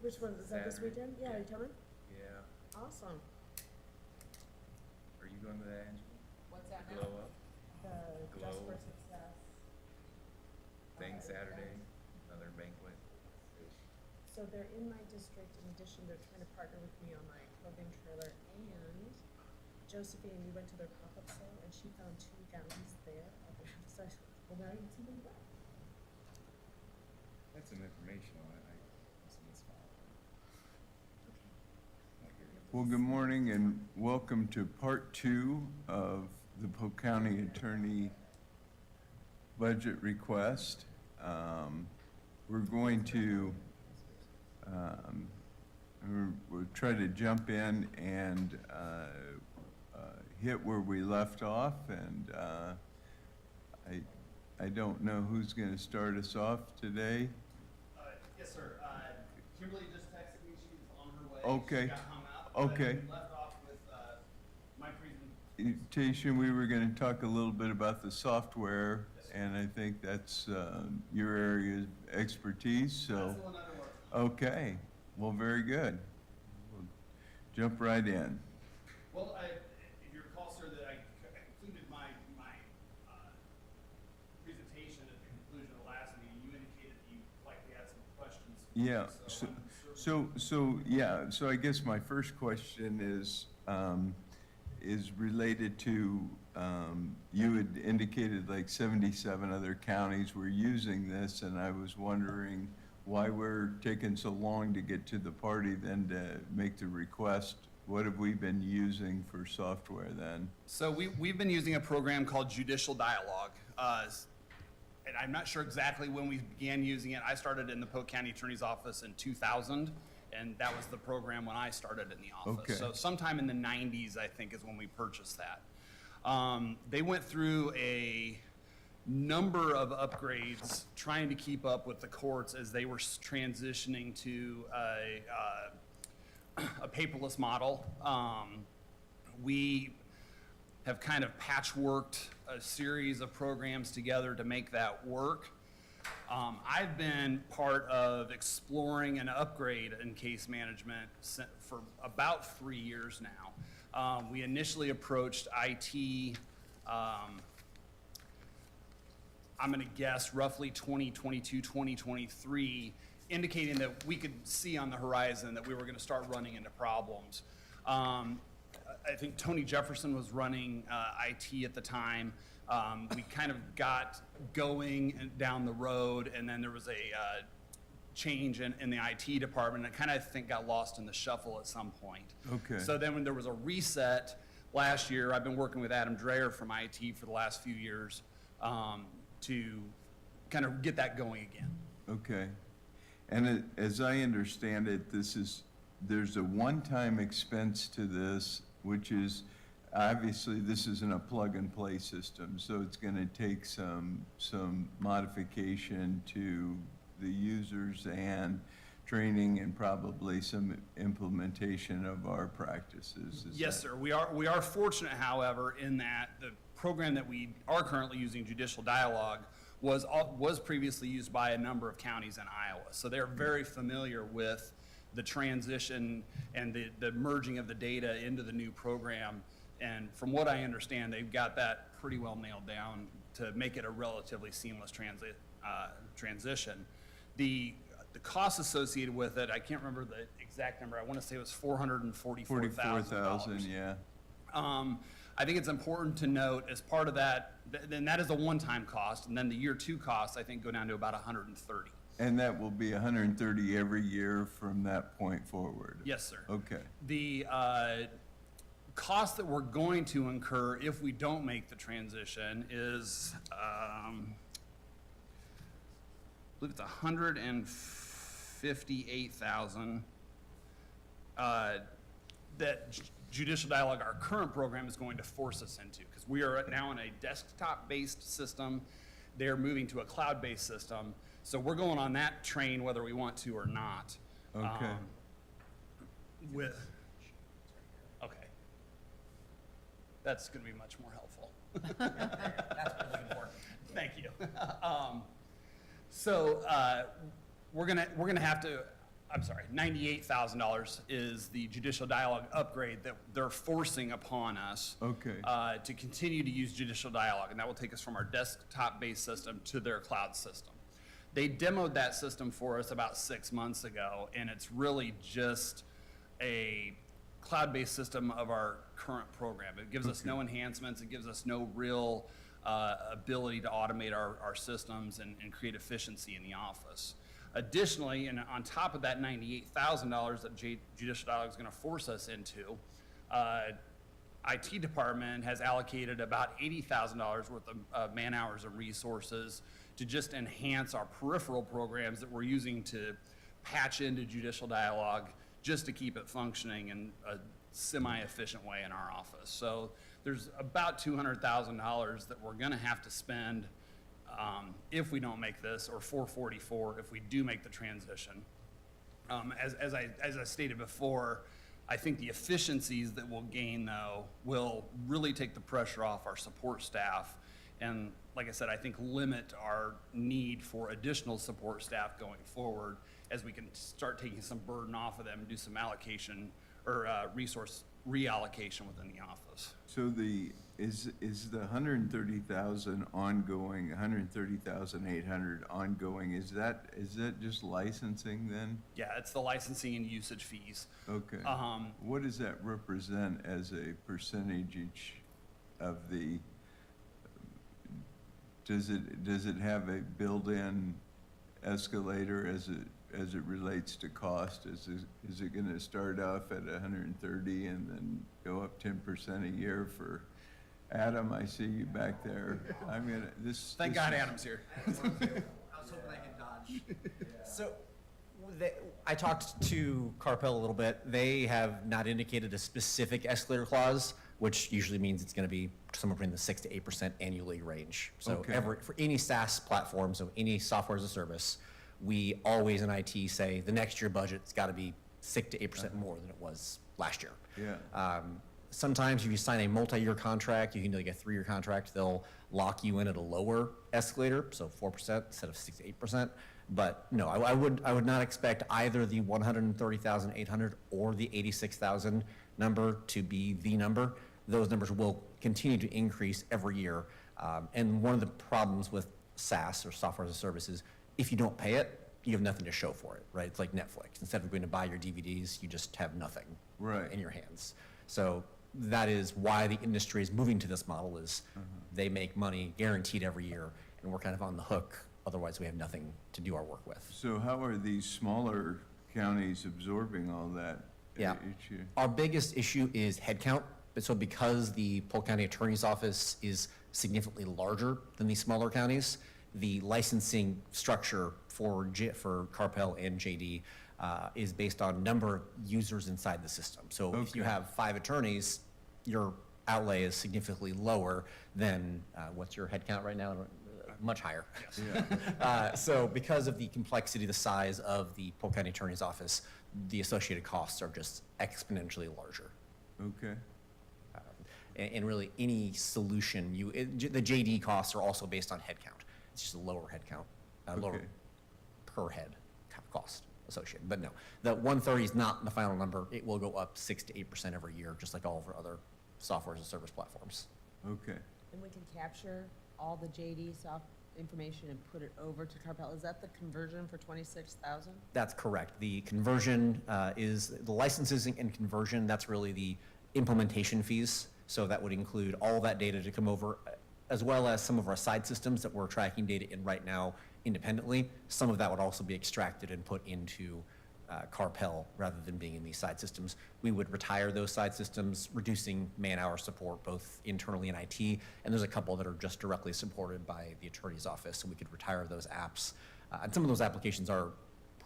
Which one, is that this Saturday. weekend? Yeah, are you coming? Yeah. Awesome. Are you going to that, Angela? What's that now? Glow Up The Glow. Dress for Success. thing Saturday, another banquet. So they're in my district. In addition, they're trying to partner with me on my clothing trailer. And Josephine, we went to their pop-up sale, and she found 2 gowns there. So I said, well, now you can see them back. That's some informational. I must have missed all Well, good morning and welcome to part 2 of the Polk County Attorney budget request. We're going to we'll try to jump in and hit where we left off, and I don't know who's going to start us off today. Yes, sir. Kimberly just texted me. She's on her way. Okay. She got hung up. Okay. But we left off with my presentation. Presentation, we were going to talk a little bit about the software, and I think that's your area of expertise, so. That's the one I've been working on. Okay, well, very good. We'll jump right in. Well, if you recall, sir, that I concluded my presentation at the conclusion of the last meeting. You indicated that you likely had some questions. Yeah, So so I guess my first question is related to, you had indicated like 77 other counties were using this, and I was wondering why we're taking so long to get to the party then to make the request. What have we been using for software then? So we've been using a program called Judicial Dialogue. And I'm not sure exactly when we began using it. I started in the Polk County Attorney's Office in 2000, and that was the program when I started in the office. Okay. So sometime in the 90s, I think, is when we purchased that. They went through a number of upgrades trying to keep up with the courts as they were transitioning to a paperless model. We have kind of patchworked a series of programs together to make that work. I've been part of exploring an upgrade in case management for about 3 years now. We initially approached IT, I'm going to guess roughly 2022, 2023, indicating that we could see on the horizon that we were going to start running into problems. I think Tony Jefferson was running IT at the time. We kind of got going down the road, and then there was a change in the IT department. And I kind of think got lost in the shuffle at some point. Okay. So then when there was a reset last year, I've been working with Adam Dreyer from IT for the last few years to kind of get that going again. Okay. And as I understand it, there's a one-time expense to this, which is, obviously, this isn't a plug-and-play system, so it's going to take some modification to the users and training and probably some implementation of our practices. Yes, sir. We are fortunate, however, in that the program that we are currently using, Judicial Dialogue, was previously used by a number of counties in Iowa. So they're very familiar with the transition and the merging of the data into the new program. And from what I understand, they've got that pretty well nailed down to make it a relatively seamless transition. The cost associated with it, I can't remember the exact number. I want to say it was $444,000. $44,000, yeah. I think it's important to note as part of that, then that is a one-time cost, and then the year 2 costs, I think, go down to about $130,000. And that will be 130 every year from that point forward? Yes, sir. Okay. The cost that we're going to incur if we don't make the transition is, I believe it's $158,000 that Judicial Dialogue, our current program, is going to force us into, because we are now in a desktop-based system. They're moving to a cloud-based system. So we're going on that train whether we want to or not. Okay. Okay. That's going to be much more helpful. That's what we're looking for. Thank you. So we're gonna have to I'm sorry, $98,000 is the judicial dialogue upgrade that they're forcing upon us. Okay. To continue to use judicial dialogue, and that will take us from our desktop-based system to their cloud system. They demoed that system for us about 6 months ago, and it's really just a cloud-based system of our current program. It gives us no enhancements. It gives us no real ability to automate our systems and create efficiency in the office. Additionally, and on top of that $98,000 that Judicial Dialogue is going to force us into, IT department has allocated about $80,000 worth of man hours and resources to just enhance our peripheral programs that we're using to patch into Judicial Dialogue just to keep it functioning in a semi-efficient way in our office. So there's about $200,000 that we're going to have to spend if we don't make this, or $444 if we do make the transition. As I stated before, I think the efficiencies that we'll gain, though, will really take the pressure off our support staff. And like I said, I think limit our need for additional support staff going forward as we can start taking some burden off of them and do some allocation or resource reallocation within the office. So is the 130,000 ongoing, 130,800 ongoing, is that just licensing then? Yeah, it's the licensing and usage fees. Okay. What does that represent as a percentage each of the, does it have a built-in escalator as it relates to cost? Is it gonna start off at 130 and then go up 10% a year for Adam? I see you back there. I mean, this. Thank this God is- Adam's here. I was hoping I could dodge. So, I talked to Carpel a little bit. They have not indicated a specific escalator clause, which usually means it's gonna be somewhere between the 6 to 8% annually range. So Okay. for any SaaS platform, so any software as a service, we always in IT say the next year budget's gotta be 6 to 8% more than it was last year. Yeah. Sometimes if you sign a multi-year contract, you can do like a 3-year contract, they'll lock you in at a lower escalator, so 4% instead of 6 to 8%. But no, I would not expect either the 130,800 or the 86,000 number to be the number. Those numbers will continue to increase every year. And one of the problems with SaaS or software as a service is if you don't pay it, you have nothing to show for it, right? It's like Netflix. Instead of going to buy your DVDs, you just have nothing Right. in your hands. So that is why the industry is moving to this model is they make money guaranteed every year, and we're kind of on the hook. Otherwise, we have nothing to do our work with. So how are these smaller counties absorbing all that Yeah. each year? Our biggest issue is headcount. So because the Polk County Attorney's Office is significantly larger than these smaller counties, the licensing structure for Carpel and JD is based on number of users inside the system. So if you Okay. have 5 attorneys, your outlay is significantly lower than, what's your headcount right now? Much higher. Yeah. So because of the complexity, the size of the Polk County Attorney's Office, the associated costs are just exponentially larger. Okay. And really, any solution, the JD costs are also based on headcount. It's just a lower headcount, lower Okay. per head cost associated. But no, the 130 is not the final number. It will go up 6 to 8% every year, just like all of our other software as a service platforms. Okay. And we can capture all the JD information and put it over to Carpel. Is that the conversion for 26,000? That's correct. The conversion is the licensing and conversion. That's really the implementation fees. So that would include all that data to come over, as well as some of our side systems that we're tracking data in right now independently. Some of that would also be extracted and put into Carpel rather than being in these side systems. We would retire those side systems, reducing man-hour support both internally in IT, and there's a couple that are just directly supported by the attorney's office, so we could retire those apps. And some of those applications are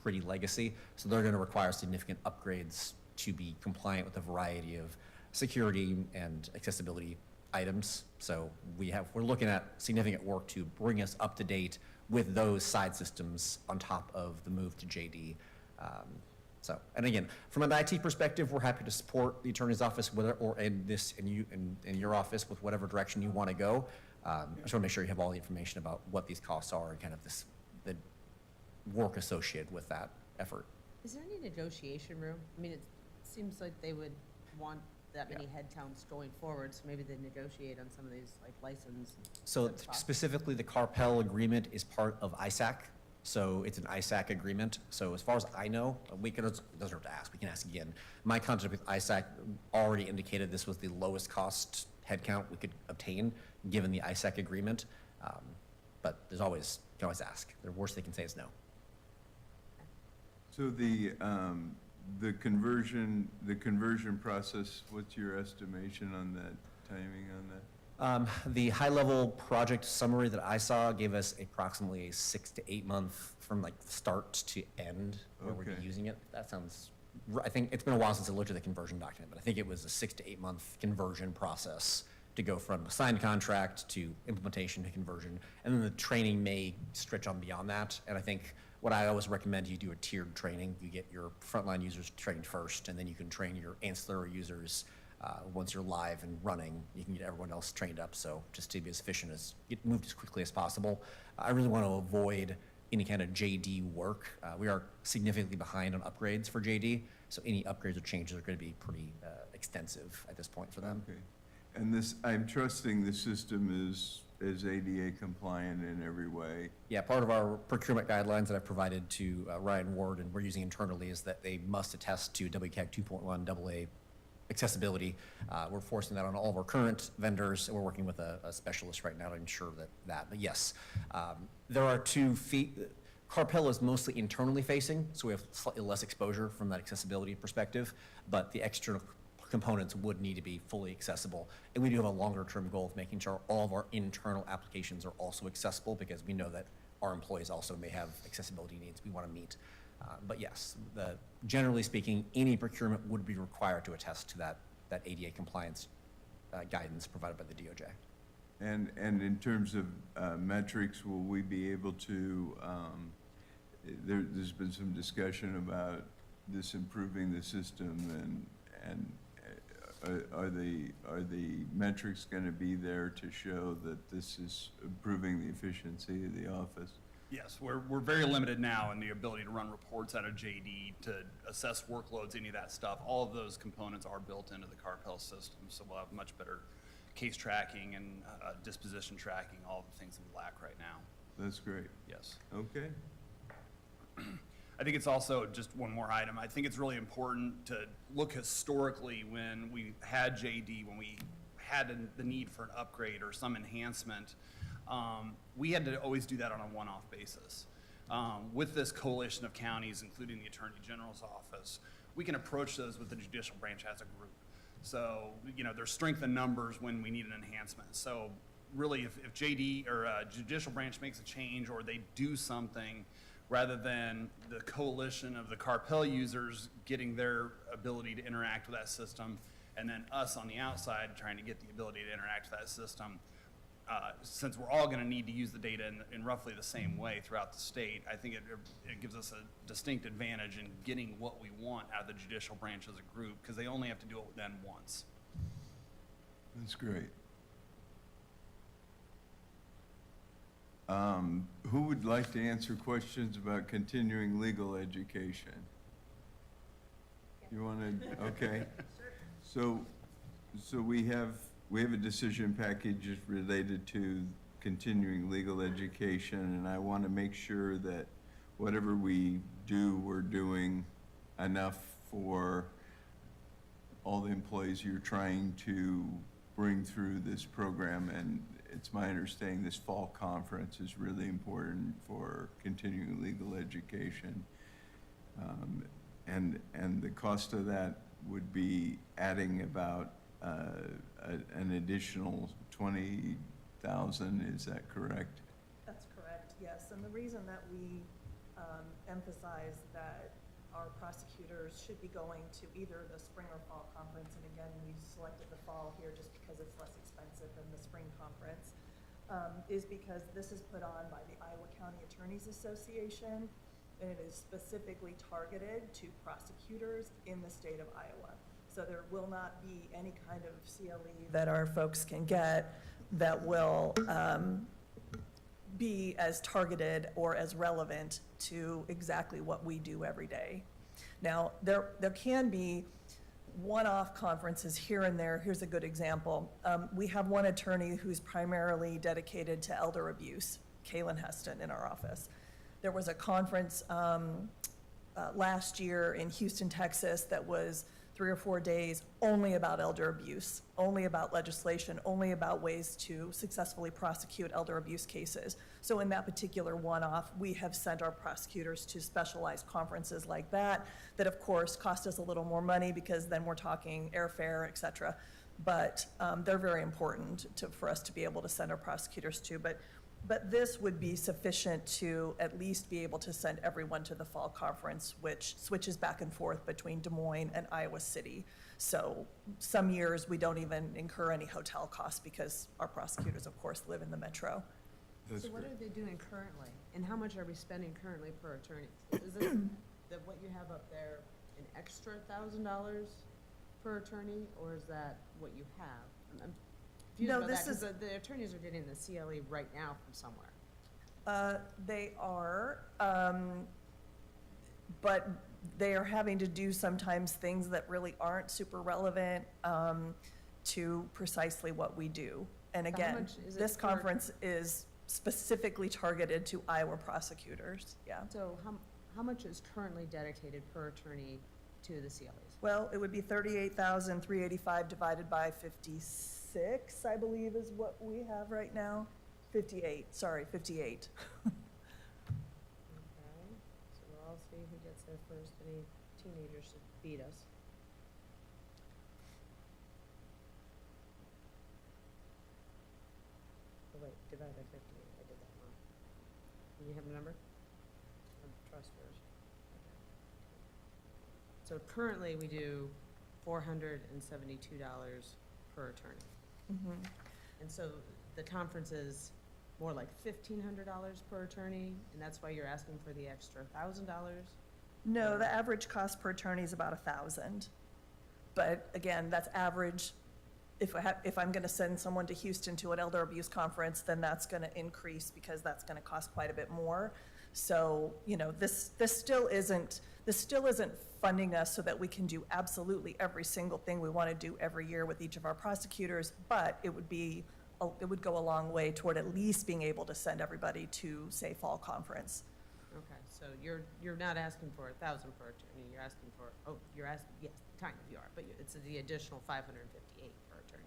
pretty legacy, so they're going to require significant upgrades to be compliant with a variety of security and accessibility items. So we're looking at significant work to bring us up to date with those side systems on top of the move to JD. And again, from an IT perspective, we're happy to support the attorney's office in your office with whatever direction you want to go. I just want to make sure you have all the information about what these costs are and kind of the work associated with that effort. Is there any negotiation room? I mean, it seems like they would want that many head counts going forward, so maybe they negotiate on some of these, like, license. So That's possible. specifically, the Carpel agreement is part of ISAC, so it's an ISAC agreement. So as far as I know, we can, it doesn't hurt to ask, we can ask again. My contact with ISAC already indicated this was the lowest cost headcount we could obtain, given the ISAC agreement. But there's always, you can always ask. The worst they can say is no. So the conversion process, what's your estimation on that, timing on that? The high-level project summary that I saw gave us approximately a 6 to 8 month from like start to end where we're Okay. using it. That sounds, I think, it's been a while since I looked at the conversion document, but I think it was a 6 to 8 month conversion process to go from a signed contract to implementation to conversion. And then the training may stretch on beyond that. And I think what I always recommend, you do a tiered training. You get your frontline users trained first, and then you can train your ancillary users. Once you're live and running, you can get everyone else trained up. So just to be as efficient as, get moved as quickly as possible. I really want to avoid any kind of JD work. We are significantly behind on upgrades for JD. So any upgrades or changes are going to be pretty extensive at this point for them. Okay. And this, I'm trusting the system is ADA compliant in every way. Yeah, part of our procurement guidelines that I've provided to Ryan Ward and we're using internally is that they must attest to WCAG 2.1 AA accessibility. We're forcing that on all of our current vendors, and we're working with a specialist right now to ensure that. But yes, there are 2 feet. Carpel is mostly internally facing, so we have slightly less exposure from that accessibility perspective, but the external components would need to be fully accessible. And we do have a longer-term goal of making sure all of our internal applications are also accessible, because we know that our employees also may have accessibility needs we want to meet. But yes, generally speaking, any procurement would be required to attest to that ADA compliance guidance provided by the DOJ. And in terms of metrics, will we be able to, there's been some discussion about this improving the system, and are the metrics going to be there to show that this is improving the efficiency of the office? Yes, we're very limited now in the ability to run reports out of JD, to assess workloads, any of that stuff. All of those components are built into the Carpel system, so we'll have much better case tracking and disposition tracking, all the things that we lack right now. That's great. Yes. Okay. I think it's also, just one more item, I think it's really important to look historically when we had JD, when we had the need for an upgrade or some enhancement. We had to always do that on a one-off basis. With this coalition of counties, including the Attorney General's office, we can approach those with the judicial branch as a group. So, you know, there's strength in numbers when we need an enhancement. So really, if JD or judicial branch makes a change, or they do something, rather than the coalition of the Carpel users getting their ability to interact with that system, and then us on the outside trying to get the ability to interact with that system, since we're all going to need to use the data in roughly the same way throughout the state, I think it gives us a distinct advantage in getting what we want out of the judicial branch as a group, because they only have to do it then once. That's great. Who would like to answer questions about continuing legal education? You want to, okay. So we have a decision package related to continuing legal education, and I want to make sure that whatever we do, we're doing enough for all the employees you're trying to bring through this program. And it's my understanding this fall conference is really important for continuing legal education. And the cost of that would be adding about an additional 20,000, is that correct? That's correct, yes. And the reason that we emphasize that our prosecutors should be going to either the spring or fall conference, and again, we selected the fall here just because it's less expensive than the spring conference, is because this is put on by the Iowa County Attorneys Association, and it is specifically targeted to prosecutors in the state of Iowa. So there will not be any kind of CLE that our folks can get that will be as targeted or as relevant to exactly what we do every day. Now, there can be one-off conferences here and there. Here's a good example. We have one attorney who's primarily dedicated to elder abuse, Kaylin Heston, in our office. There was a conference last year in Houston, Texas, that was 3 or 4 days only about elder abuse, only about legislation, only about ways to successfully prosecute elder abuse cases. So in that particular one-off, we have sent our prosecutors to specialized conferences like that, that of course cost us a little more money because then we're talking airfare, et cetera. But they're very important for us to be able to send our prosecutors to. But this would be sufficient to at least be able to send everyone to the fall conference, which switches back and forth between Des Moines and Iowa City. So some years, we don't even incur any hotel costs because our prosecutors, of course, live in the metro. That's So what great. are they doing currently? And how much are we spending currently per attorney? Is it that what you have up there an extra $1,000 per attorney, or is that what you have? I'm confused No, about that, this 'cause is- the attorneys are getting the CLE right now from somewhere. They are, but they are having to do sometimes things that really aren't super relevant to precisely what we do. And So how again, much is it this per- conference is specifically targeted to Iowa prosecutors, yeah. So how much is currently dedicated per attorney to the CLEs? Well, it would be 38,385 divided by 56, I believe is what we have right now. 58, sorry, 58. Okay, so we'll all see who gets there first. Any teenagers should beat us. Oh, wait, divided by 58, I did that wrong. Do you have a number? Trust yours. So currently, we do $472 per attorney. Mhm. And so the conference is more like $1,500 per attorney, and that's why you're asking for the extra $1,000? No, the average cost per attorney is about 1,000. But again, that's average. If I'm gonna send someone to Houston to an elder abuse conference, then that's gonna increase because that's gonna cost quite a bit more. So, you know, this still isn't funding us so that we can do absolutely every single thing we wanna do every year with each of our prosecutors, but it would go a long way toward at least being able to send everybody to, say, fall conference. Okay, so you're not asking for 1,000 per attorney, you're asking for, yes, kind of you are, but it's the additional 558 per attorney.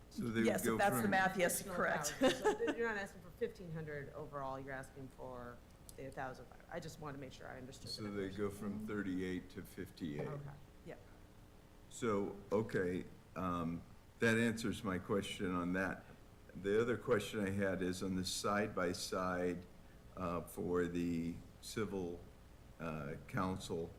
So they would Yes, go if that's the from- math, yes, Additional correct. 1,000. So you're not asking for 1,500 overall, you're asking for the 1,000. I just wanted to make sure I understood. So the they numbers. go from 38 to 58. Okay. Yep. So, okay, that answers my question on that. The other question I had is on the side-by-side for the civil council.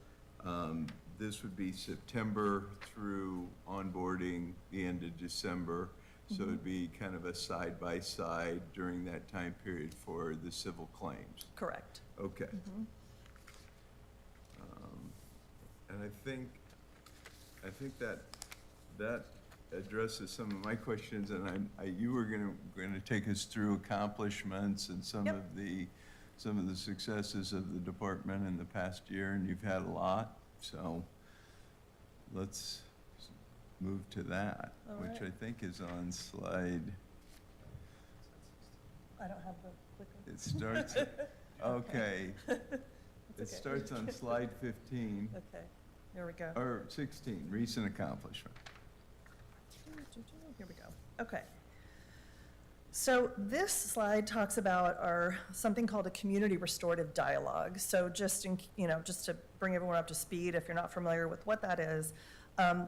This would be September through onboarding the end of December. So it'd be kind of a side-by-side during that time period for the civil claims. Correct. Okay. Mhm. And I think that addresses some of my questions, and you were gonna take us through accomplishments and some Yep. of the successes of the department in the past year, and you've had a lot, so let's move to that, All which I right. think is on slide, I don't have the clicker. it starts, okay. It okay. starts on slide 15, Okay, there we go. or 16, recent accomplishment. Here we go. Okay. So this slide talks about something called a community restorative dialogue. So just to bring everyone up to speed, if you're not familiar with what that is,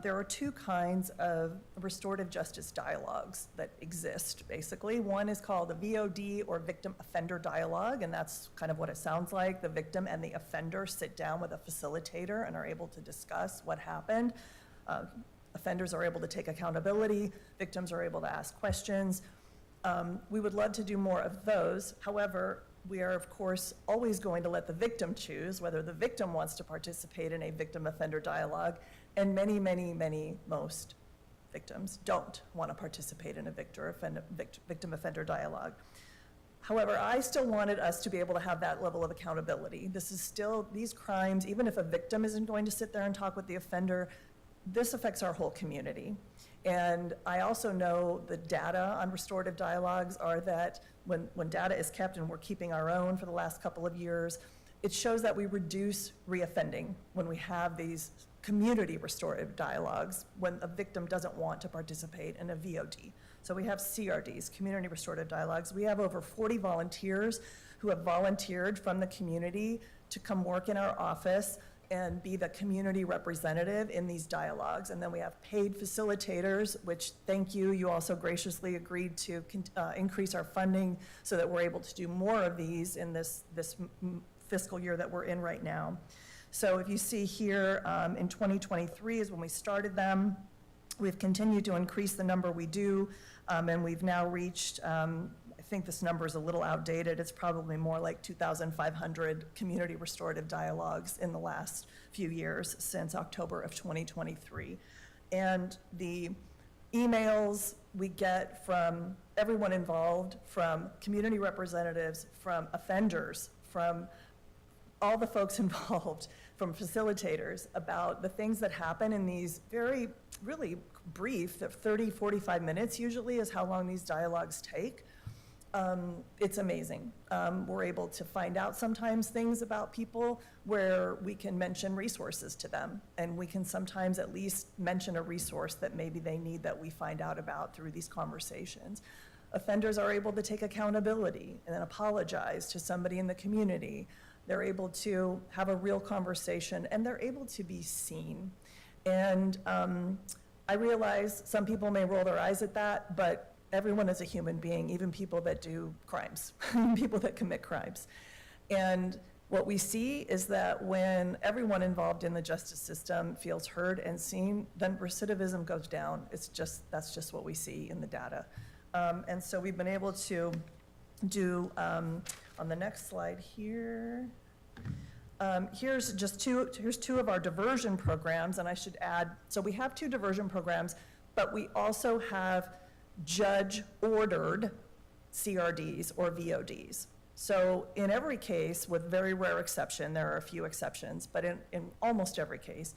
there are two kinds of restorative justice dialogues that exist, basically. One is called the VOD, or victim offender dialogue, and that's kind of what it sounds like. The victim and the offender sit down with a facilitator and are able to discuss what happened. Offenders are able to take accountability, victims are able to ask questions. We would love to do more of those. However, we are, of course, always going to let the victim choose whether the victim wants to participate in a victim offender dialogue, and most victims don't want to participate in a victim offender dialogue. However, I still wanted us to be able to have that level of accountability. This is still, these crimes, even if a victim isn't going to sit there and talk with the offender, this affects our whole community. And I also know the data on restorative dialogues are that when data is kept, and we're keeping our own for the last couple of years, it shows that we reduce reoffending when we have these community restorative dialogues, when a victim doesn't want to participate in a VOD. So we have CRDs, community restorative dialogues. We have over 40 volunteers who have volunteered from the community to come work in our office and be the community representative in these dialogues. And then we have paid facilitators, which, thank you, you also graciously agreed to increase our funding so that we're able to do more of these in this fiscal year that we're in right now. So if you see here, in 2023 is when we started them. We've continued to increase the number we do, and we've now reached, I think this number is a little outdated. It's probably more like 2,500 community restorative dialogues in the last few years since October of 2023. And the emails we get from everyone involved, from community representatives, from offenders, from all the folks involved, from facilitators, about the things that happen in these very, really brief, 30, 45 minutes usually is how long these dialogues take. It's amazing. We're able to find out sometimes things about people where we can mention resources to them, and we can sometimes at least mention a resource that maybe they need that we find out about through these conversations. Offenders are able to take accountability and then apologize to somebody in the community. They're able to have a real conversation, and they're able to be seen. And I realize some people may roll their eyes at that, but everyone is a human being, even people that do crimes, people that commit crimes. And what we see is that when everyone involved in the justice system feels heard and seen, then recidivism goes down. That's just what we see in the data. And so we've been able to do, on the next slide here, here's two of our diversion programs, and I should add, so we have 2 diversion programs, but we also have judge-ordered CRDs or VODs. So in every case, with very rare exception, there are a few exceptions, but in almost every case,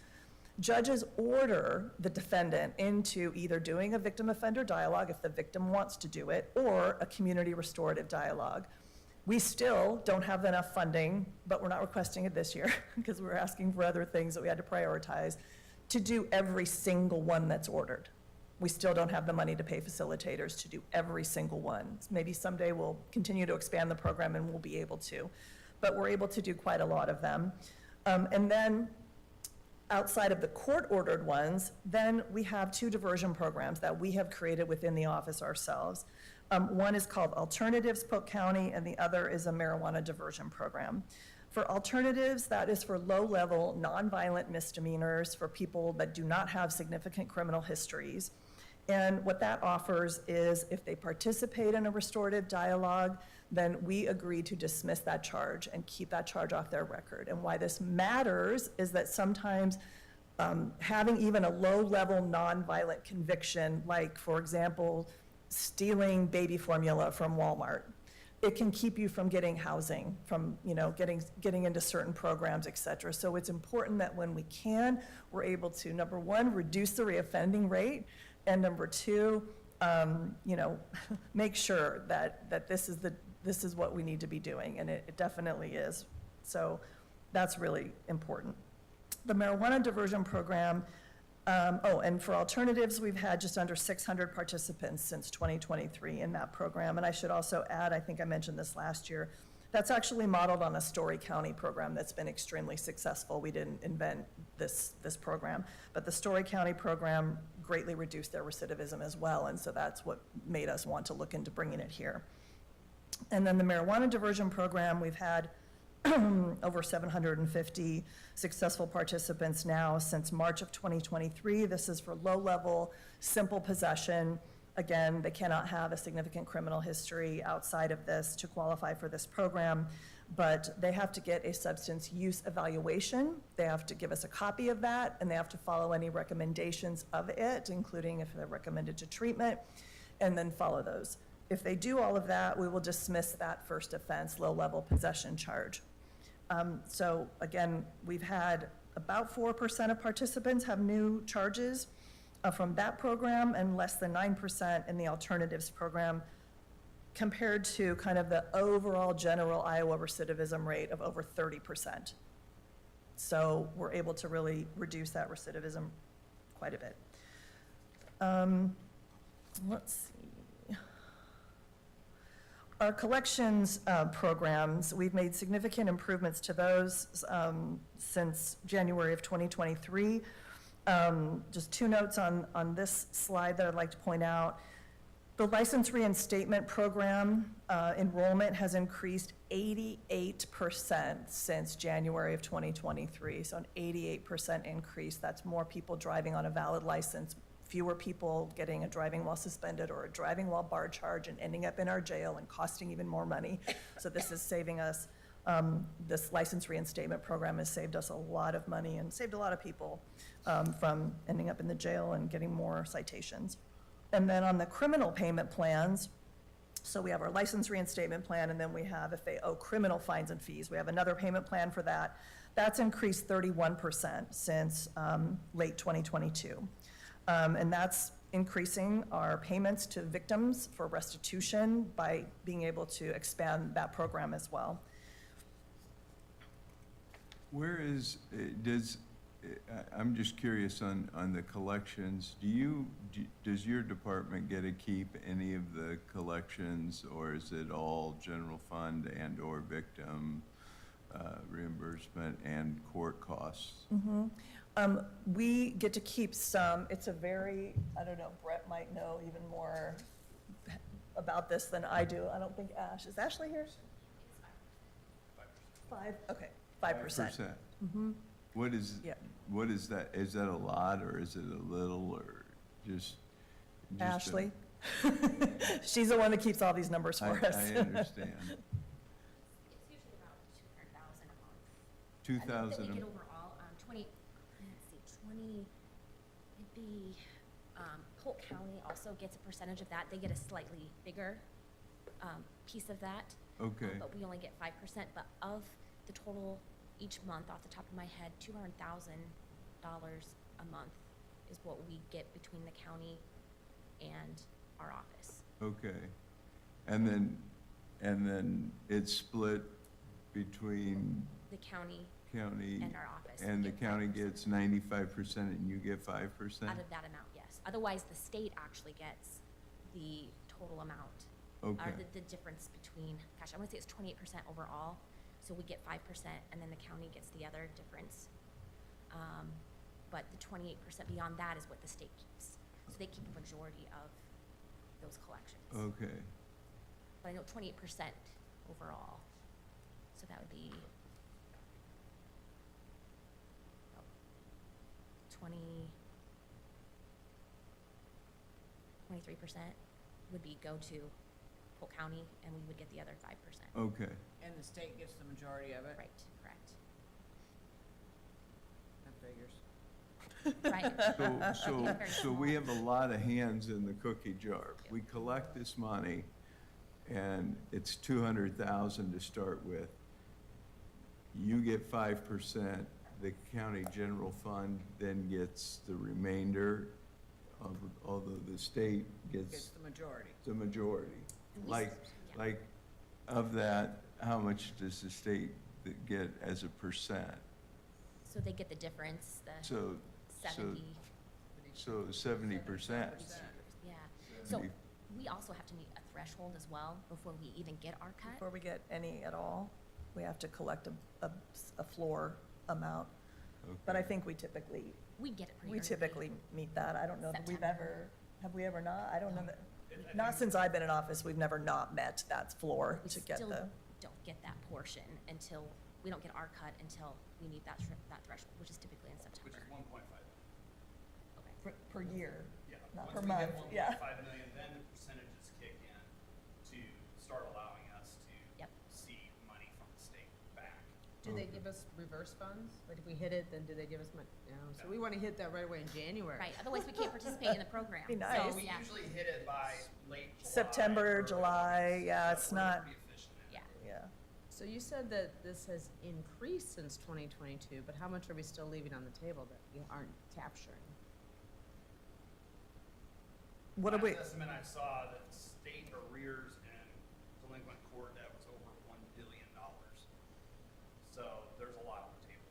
judges order the defendant into either doing a victim-offender dialogue if the victim wants to do it, or a community restorative dialogue. We still don't have enough funding, but we're not requesting it this year because we're asking for other things that we had to prioritize to do every single one that's ordered. We still don't have the money to pay facilitators to do every single one. Maybe someday we'll continue to expand the program and we'll be able to, but we're able to do quite a lot of them. And then outside of the court-ordered ones, then we have 2 diversion programs that we have created within the office ourselves. One is called Alternatives Polk County, and the other is a marijuana diversion program. For alternatives, that is for low-level, nonviolent misdemeanors for people that do not have significant criminal histories. And what that offers is if they participate in a restorative dialogue, then we agree to dismiss that charge and keep that charge off their record. And why this matters is that sometimes having even a low-level nonviolent conviction, like, for example, stealing baby formula from Walmart, it can keep you from getting housing, from getting into certain programs, et cetera. So it's important that when we can, we're able to, number one, reduce the reoffending rate, and number two, make sure that this is what we need to be doing, and it definitely is. So that's really important. The marijuana diversion program, and for alternatives, we've had just under 600 participants since 2023 in that program. And I should also add, I think I mentioned this last year, that's actually modeled on a Story County program that's been extremely successful. We didn't invent this program, but the Story County program greatly reduced their recidivism as well, and so that's what made us want to look into bringing it here. And then the marijuana diversion program, we've had over 750 successful participants now since March of 2023. This is for low-level, simple possession. Again, they cannot have a significant criminal history outside of this to qualify for this program, but they have to get a substance use evaluation. They have to give us a copy of that, and they have to follow any recommendations of it, including if they're recommended to treatment, and then follow those. If they do all of that, we will dismiss that first offense, low-level possession charge. So again, we've had about 4% of participants have new charges from that program and less than 9% in the alternatives program, compared to kind of the overall general Iowa recidivism rate of over 30%. So we're able to really reduce that recidivism quite a bit. Let's see. Our collections programs, we've made significant improvements to those since January of 2023. Just two notes on this slide that I'd like to point out. The license reinstatement program enrollment has increased 88% since January of 2023. So an 88% increase. That's more people driving on a valid license, fewer people getting a driving while suspended or a driving while bar charge and ending up in our jail and costing even more money. So this is saving us. This license reinstatement program has saved us a lot of money and saved a lot of people from ending up in the jail and getting more citations. And then on the criminal payment plans, so we have our license reinstatement plan, and then we have, if they owe criminal fines and fees, we have another payment plan for that. That's increased 31% since late 2022. And that's increasing our payments to victims for restitution by being able to expand that program as well. Where is, I'm just curious on the collections. Does your department get to keep any of the collections, or is it all general fund and or victim reimbursement and court costs? We get to keep some. It's a very, I don't know, Brett might know even more about this than I do. I don't think Ash, is Ashley here? 5%. Okay, 5%. 5%. What is, Yeah. what is that? Is that a lot, or is it a little, or just? Ashley? She's the one that keeps all these numbers for us. I understand. It's usually about 200,000 a month. 2,000. That we get overall, 20, let's see, 20, it'd be, Polk County also gets a percentage of that. They get a slightly bigger piece of that. Okay. But we only get 5%, but of the total each month, off the top of my head, $200,000 a month is what we get between the county and our office. Okay. And then it's split between The county county. and our office. And the get county 5%. gets 95% and you get 5%? Out of that amount, yes. Otherwise, the state actually gets the total amount. Okay. Or the difference between, gosh, I want to say it's 28% overall. So we get 5%, and then the county gets the other difference. But the 28% beyond that is what the state keeps. So they keep a majority of those collections. Okay. But I know 28% overall. So that would be 23% would be go to Polk County, and we would get the other 5%. Okay. And the state gets the majority of it? Right, correct. That figures. Right. So we have a lot of hands in the cookie jar. We collect this money, and it's 200,000 to start with. You get 5%, the county general fund then gets the remainder, although the state Gets gets the majority. the majority. And we Like, yeah. like, of that, how much does the state get as a percent? So they get the difference, the So, 70. so 70%. Yeah. So we also have to meet a threshold as well before we even get our cut. Before we get any at all, we have to collect a floor amount. But I Okay. think we typically, We get it pretty early. meet that. I don't know that we've September. have we ever not? I don't know that, not since I've been in office, we've never not met that floor We to get still the, don't get that portion until, we don't get our cut until we meet that threshold, which is typically in Which September. is 1.5. Okay. per year, Yeah. not Once per we month, hit yeah. 1.5 million, then the percentages kick in to start allowing us to Yep. see money from the state back. Do they give us reverse funds? Like if we hit it, then do they give us money? No, so we want to hit that right away in January. Right, otherwise we can't participate in the program. Be nice. So we Yeah. usually hit it by late September, early July, August. yeah, So it's we're not, pretty efficient at it. Yeah. yeah. So you said that this has increased since 2022, but how much are we still leaving on the table that we aren't capturing? What are we, Last estimate I saw, that state arrears and delinquent court debt was over $1 billion. So there's a lot on the table.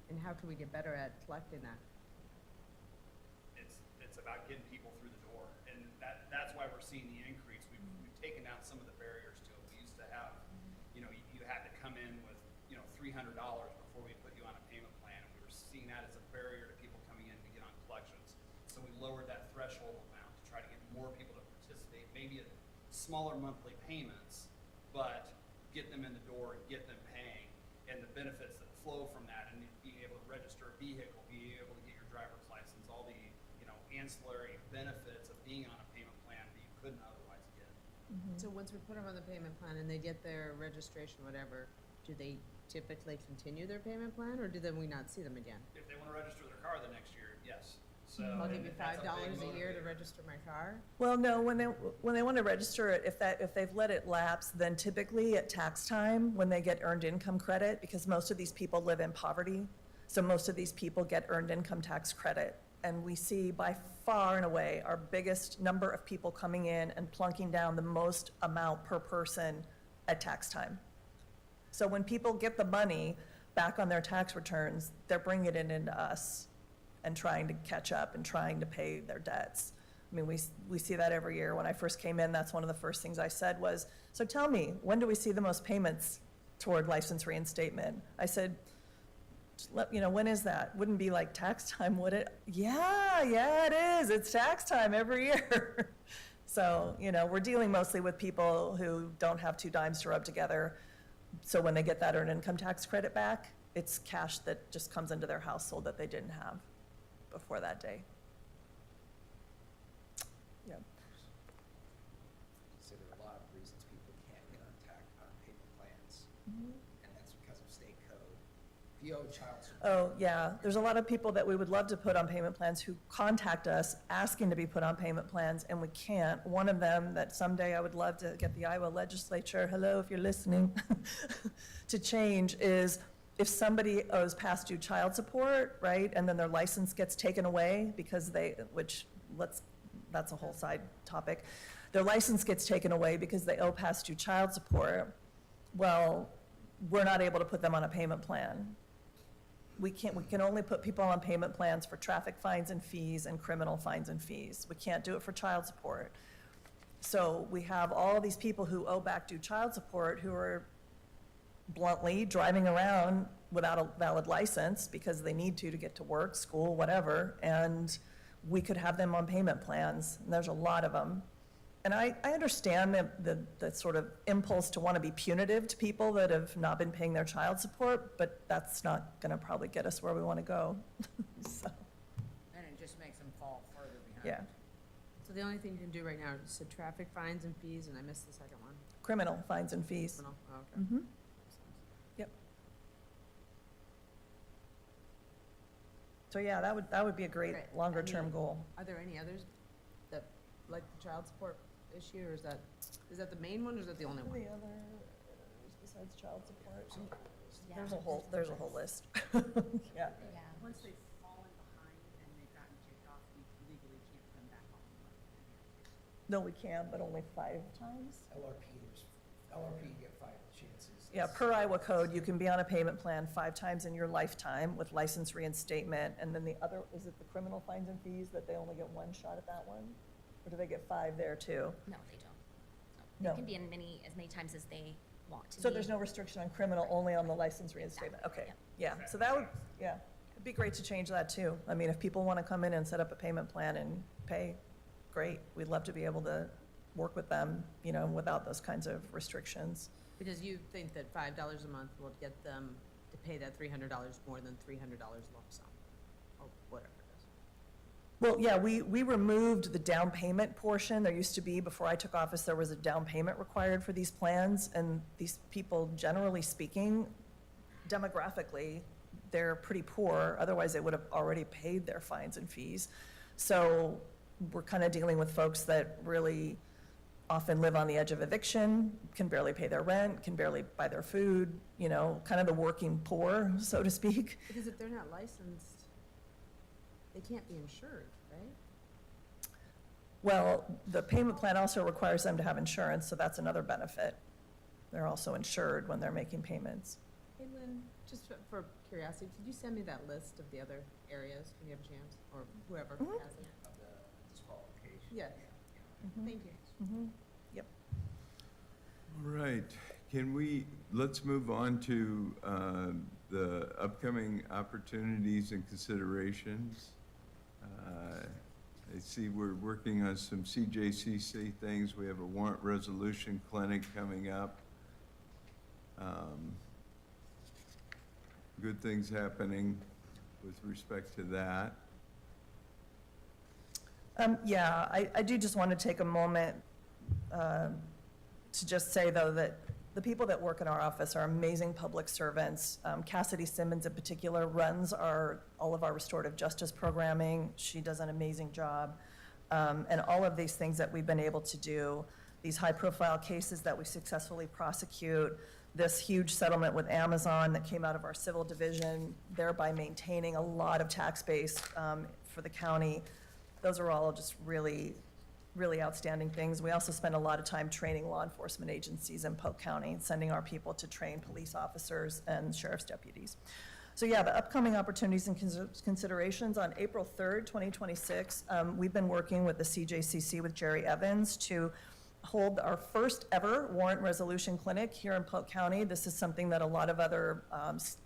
And how can we get better at collecting that? It's about getting people through the door, and that's why we're seeing the increase. We've taken down some of the barriers to it. We used to have, you had to come in with, $300 before we put you on a payment plan, and we were seeing that as a barrier to people coming in to get on collections. So we lowered that threshold amount to try to get more people to participate, maybe at smaller monthly payments, but get them in the door and get them paying, and the benefits that flow from that, and being able to register a vehicle, being able to get your driver's license, all the, ancillary benefits of being on a payment plan that you couldn't otherwise get. So once we put them on the payment plan and they get their registration, whatever, do they typically continue their payment plan, or do then we not see them again? If they want to register their car the next year, yes. So I'll give you that's $5 big a year to motivator. register my car? well, no, when they want to register it, if they've let it lapse, then typically at tax time, when they get earned income credit, because most of these people live in poverty, so most of these people get earned income tax credit. And we see by far and away our biggest number of people coming in and plunking down the most amount per person at tax time. So when people get the money back on their tax returns, they're bringing it into us and trying to catch up and trying to pay their debts. I mean, we see that every year. When I first came in, that's one of the first things I said was, so tell me, when do we see the most payments toward license reinstatement? I said, when is that? Wouldn't be like tax time, would it? Yeah, it is. It's tax time every year. So, we're dealing mostly with people who don't have two dimes to rub together. So when they get that earned income tax credit back, it's cash that just comes into their household that they didn't have before that day. Yeah. So there are a lot of reasons people can't get on payment plans, and that's because of state code. If you owe child support. Oh, yeah. There's a lot of people that we would love to put on payment plans who contact us asking to be put on payment plans, and we can't. One of them that someday I would love to get the Iowa legislature, hello, if you're listening, to change is if somebody owes past due child support, right, and then their license gets taken away because that's a whole side topic. Their license gets taken away because they owe past due child support. Well, we're not able to put them on a payment plan. We can only put people on payment plans for traffic fines and fees and criminal fines and fees. We can't do it for child support. So we have all these people who owe back due child support who are bluntly driving around without a valid license because they need to get to work, school, whatever, and we could have them on payment plans, and there's a lot of them. And I understand the sort of impulse to want to be punitive to people that have not been paying their child support, but that's not going to probably get us where we want to go. So, And it just makes them fall further behind. yeah, So the only thing you can do right now is the traffic fines and fees, and I missed the second one. criminal fines and fees. Criminal, oh, okay. Mhm. Yep. So yeah, that would be a great Great. longer-term Any- goal. Are there any others that, like the child support issue, or is that the main one, or is that the only one? The others besides child support? Yeah. There's a whole list. Yeah. Yeah. Once they've fallen behind and they've gotten kicked off, we legally can't put them back on. No, we can, but only 5 times. LRP, you get 5 chances. Yeah, per Iowa code, you can be on a payment plan 5 times in your lifetime with license reinstatement, and then the other, is it the criminal fines and fees that they only get 1 shot at that one? Or do they get 5 there too? No, they don't. No. They can be in as many times as they want to be. So there's no restriction on criminal, only on the license reinstatement? Okay, Yep. yeah, so that would, yeah, it'd be great to change that too. I mean, if people want to come in and set up a payment plan and pay, great. We'd love to be able to work with them, without those kinds of restrictions. Because you think that $5 a month will get them to pay that $300 more than $300 lump sum, or whatever it is. Well, yeah, we removed the down payment portion. There used to be, before I took office, there was a down payment required for these plans, and these people, generally speaking, demographically, they're pretty poor. Otherwise, they would have already paid their fines and fees. So we're kind of dealing with folks that really often live on the edge of eviction, can barely pay their rent, can barely buy their food, you know, kind of the working poor, so to speak. Because if they're not licensed, they can't be insured, right? Well, the payment plan also requires them to have insurance, so that's another benefit. They're also insured when they're making payments. Hey Lynn, just for curiosity, could you send me that list of the other areas when you have a chance, or whoever Mhm. has it? Of the disqualification. Yeah, Mhm. thank you. Mhm. Yep. All right, let's move on to the upcoming opportunities and considerations. I see we're working on some CJCC things. We have a warrant resolution clinic coming up. Good things happening with respect to that. Yeah, I do just want to take a moment to just say, though, that the people that work in our office are amazing public servants. Cassidy Simmons in particular runs all of our restorative justice programming. She does an amazing job. And all of these things that we've been able to do, these high-profile cases that we successfully prosecute, this huge settlement with Amazon that came out of our civil division, thereby maintaining a lot of tax base for the county. Those are all just really, really outstanding things. We also spend a lot of time training law enforcement agencies in Polk County, sending our people to train police officers and sheriff's deputies. So yeah, the upcoming opportunities and considerations on April 3rd, 2026, we've been working with the CJCC with Jerry Evans to hold our first ever warrant resolution clinic here in Polk County. This is something that a lot of other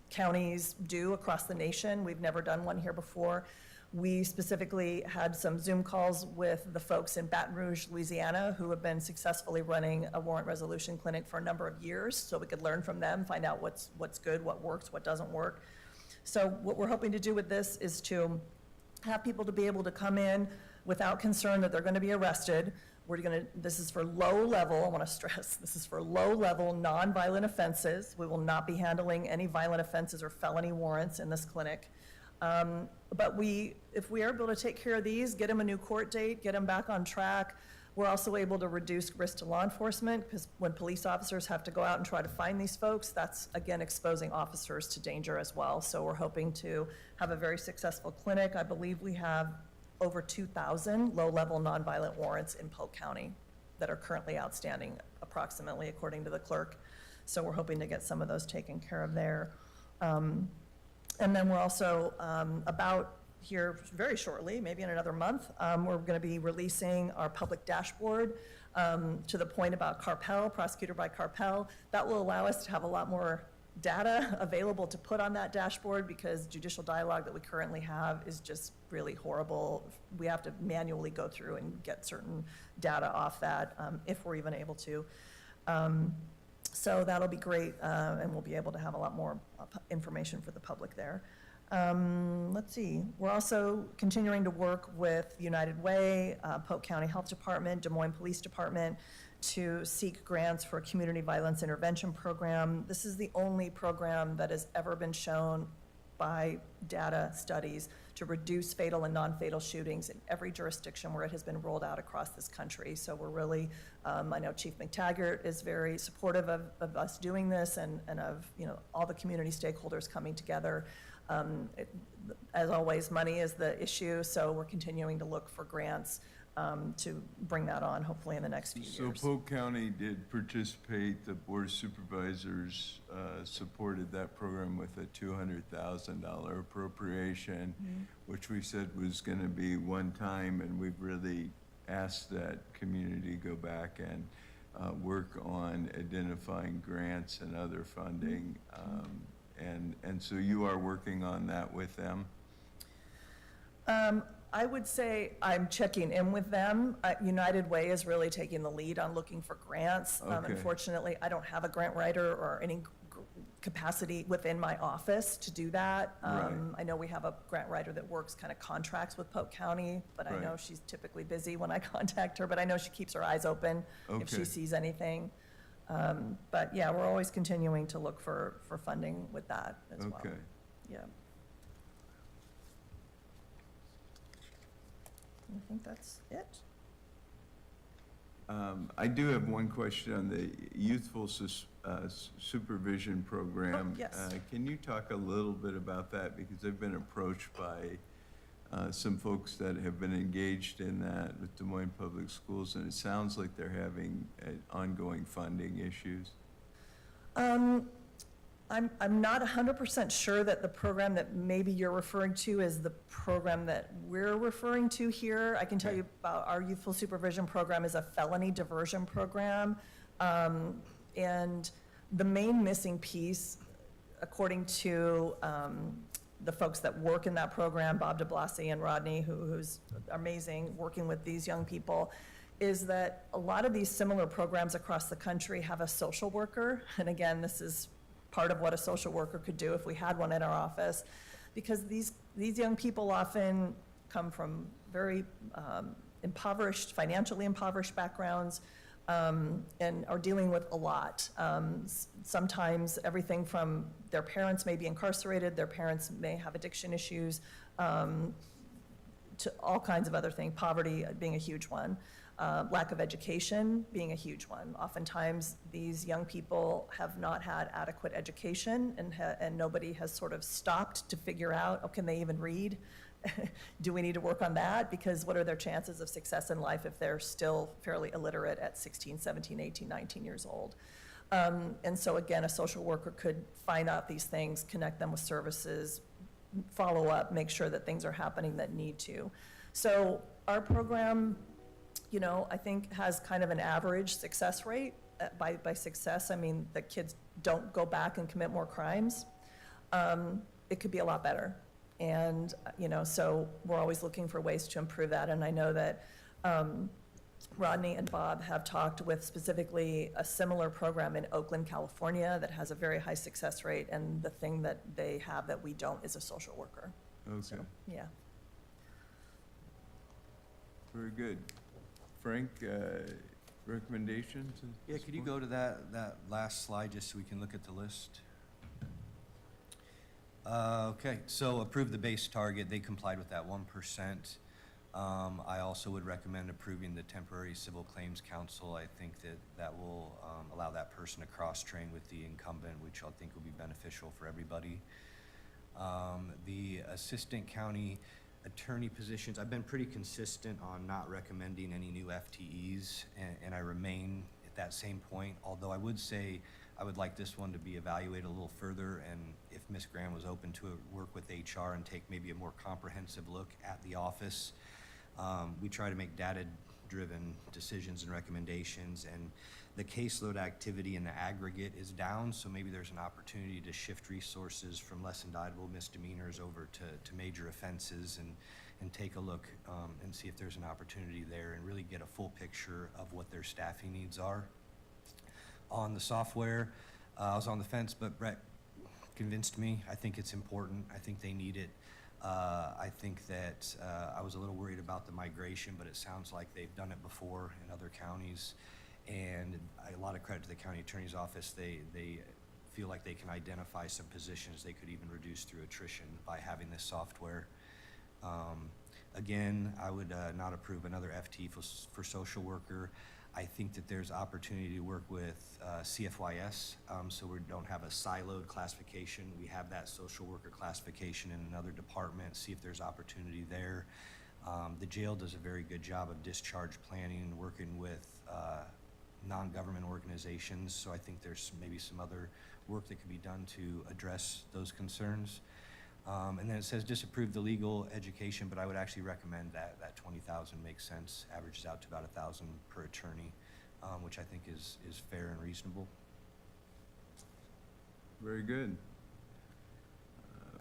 counties do across the nation. We've never done one here before. We specifically had some Zoom calls with the folks in Baton Rouge, Louisiana, who have been successfully running a warrant resolution clinic for a number of years, so we could learn from them, find out what's good, what works, what doesn't work. So what we're hoping to do with this is to have people to be able to come in without concern that they're going to be arrested. This is for low level, I want to stress, this is for low level, non-violent offenses. We will not be handling any violent offenses or felony warrants in this clinic. But if we are able to take care of these, get them a new court date, get them back on track, we're also able to reduce risk to law enforcement, because when police officers have to go out and try to find these folks, that's again exposing officers to danger as well. So we're hoping to have a very successful clinic. I believe we have over 2,000 low-level nonviolent warrants in Polk County that are currently outstanding, approximately, according to the clerk. So we're hoping to get some of those taken care of there. And then we're also about here very shortly, maybe in another month, we're going to be releasing our public dashboard to the point about Carpel, prosecutor by Carpel. That will allow us to have a lot more data available to put on that dashboard, because judicial dialogue that we currently have is just really horrible. We have to manually go through and get certain data off that, if we're even able to. So that'll be great, and we'll be able to have a lot more information for the public there. Let's see, we're also continuing to work with United Way, Polk County Health Department, Des Moines Police Department, to seek grants for a community violence intervention program. This is the only program that has ever been shown by data studies to reduce fatal and non-fatal shootings in every jurisdiction where it has been rolled out across this country. So we're really, I know Chief McTaggart is very supportive of us doing this, and of all the community stakeholders coming together. As always, money is the issue, so we're continuing to look for grants to bring that on, hopefully in the next few years. So Polk County did participate, the Board of Supervisors supported that program with a $200,000 appropriation, which we said was going to be one time, and we've really asked that community go back and work on identifying grants and other funding. And so you are working on that with them? I would say I'm checking in with them. United Way is really taking the lead on looking for grants. Okay. Unfortunately, I don't have a grant writer or any capacity within my office to do that. Right. I know we have a grant writer that works kind of contracts with Polk County, but I know Right. she's typically busy when I contact her, but I know she keeps her eyes open if she Okay. sees anything. But yeah, we're always continuing to look for funding with that as well. Okay. Yeah. I think that's it. I do have one question on the youthful supervision program. Oh, yes. Can you talk a little bit about that? Because I've been approached by some folks that have been engaged in that with Des Moines Public Schools, and it sounds like they're having ongoing funding issues. I'm not 100% sure that the program that maybe you're referring to is the program that we're referring to here. I can tell you about our youthful supervision program is a felony diversion program. And the main missing piece, according to the folks that work in that program, Bob DeBlasi and Rodney, who's amazing working with these young people, is that a lot of these similar programs across the country have a social worker. And again, this is part of what a social worker could do if we had one in our office, because these young people often come from very impoverished, financially impoverished backgrounds, and are dealing with a lot. Sometimes everything from their parents may be incarcerated, their parents may have addiction issues, to all kinds of other things, poverty being a huge one. Lack of education being a huge one. Oftentimes, these young people have not had adequate education, and nobody has sort of stopped to figure out, oh, can they even read? Do we need to work on that? Because what are their chances of success in life if they're still fairly illiterate at 16, 17, 18, 19 years old? And so again, a social worker could find out these things, connect them with services, follow up, make sure that things are happening that need to. So our program, you know, I think has kind of an average success rate. By success, I mean the kids don't go back and commit more crimes. It could be a lot better. And, you know, so we're always looking for ways to improve that. And I know that Rodney and Bob have talked with specifically a similar program in Oakland, California that has a very high success rate. And the thing that they have that we don't is a social worker. Okay, So, yeah. very good. Frank, recommendations? Yeah, could you go to that last slide just so we can look at the list? Okay, so approve the base target. They complied with that 1%. I also would recommend approving the temporary civil claims counsel. I think that will allow that person to cross-train with the incumbent, which I think will be beneficial for everybody. The assistant county attorney positions, I've been pretty consistent on not recommending any new FTEs, and I remain at that same point, although I would say I would like this one to be evaluated a little further, and if Ms. Graham was open to it, work with HR and take maybe a more comprehensive look at the office. We try to make data-driven decisions and recommendations, and the caseload activity in the aggregate is down, so maybe there's an opportunity to shift resources from less indictable misdemeanors over to major offenses and take a look and see if there's an opportunity there and really get a full picture of what their staffing needs are. On the software, I was on the fence, but Brett convinced me. I think it's important. I think they need it. I think that I was a little worried about the migration, but it sounds like they've done it before in other counties. And a lot of credit to the county attorney's office. They feel like they can identify some positions they could even reduce through attrition by having this software. Again, I would not approve another FTE for social worker. I think that there's opportunity to work with CFYS, so we don't have a siloed classification. We have that social worker classification in another department, see if there's opportunity there. The jail does a very good job of discharge planning and working with non-government organizations, so I think there's maybe some other work that could be done to address those concerns. And then it says disapprove the legal education, but I would actually recommend that 20,000 makes sense, averages out to about 1,000 per attorney, which I think is fair and reasonable. Very good.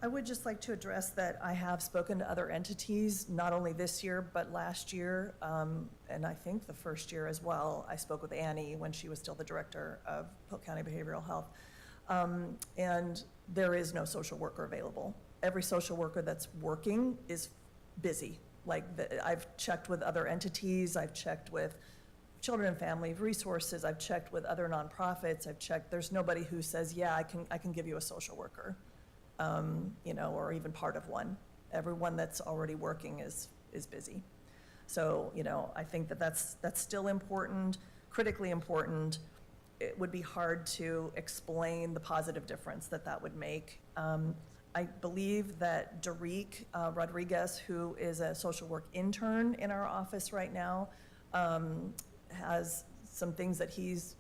I would just like to address that I have spoken to other entities, not only this year, but last year, and I think the first year as well. I spoke with Annie when she was still the director of Polk County Behavioral Health. And there is no social worker available. Every social worker that's working is busy. Like, I've checked with other entities, I've checked with Children and Family Resources, I've checked with other nonprofits, I've checked, there's nobody who says, yeah, I can give you a social worker. You know, or even part of one. Everyone that's already working is busy. So, you know, I think that that's still important, critically important. It would be hard to explain the positive difference that that would make. I believe that Derek Rodriguez, who is a social work intern in our office right now, has some things that he's,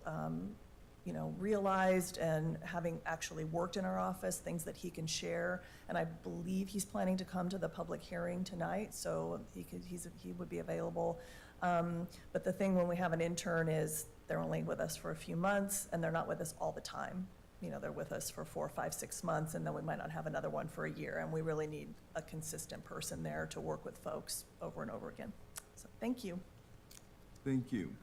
you know, realized, and having actually worked in our office, things that he can share. And I believe he's planning to come to the public hearing tonight, so he would be available. But the thing when we have an intern is they're only with us for a few months, and they're not with us all the time. You know, they're with us for 4, 5, 6 months, and then we might not have another one for a year. And we really need a consistent person there to work with folks over and over again. So thank you. Thank you.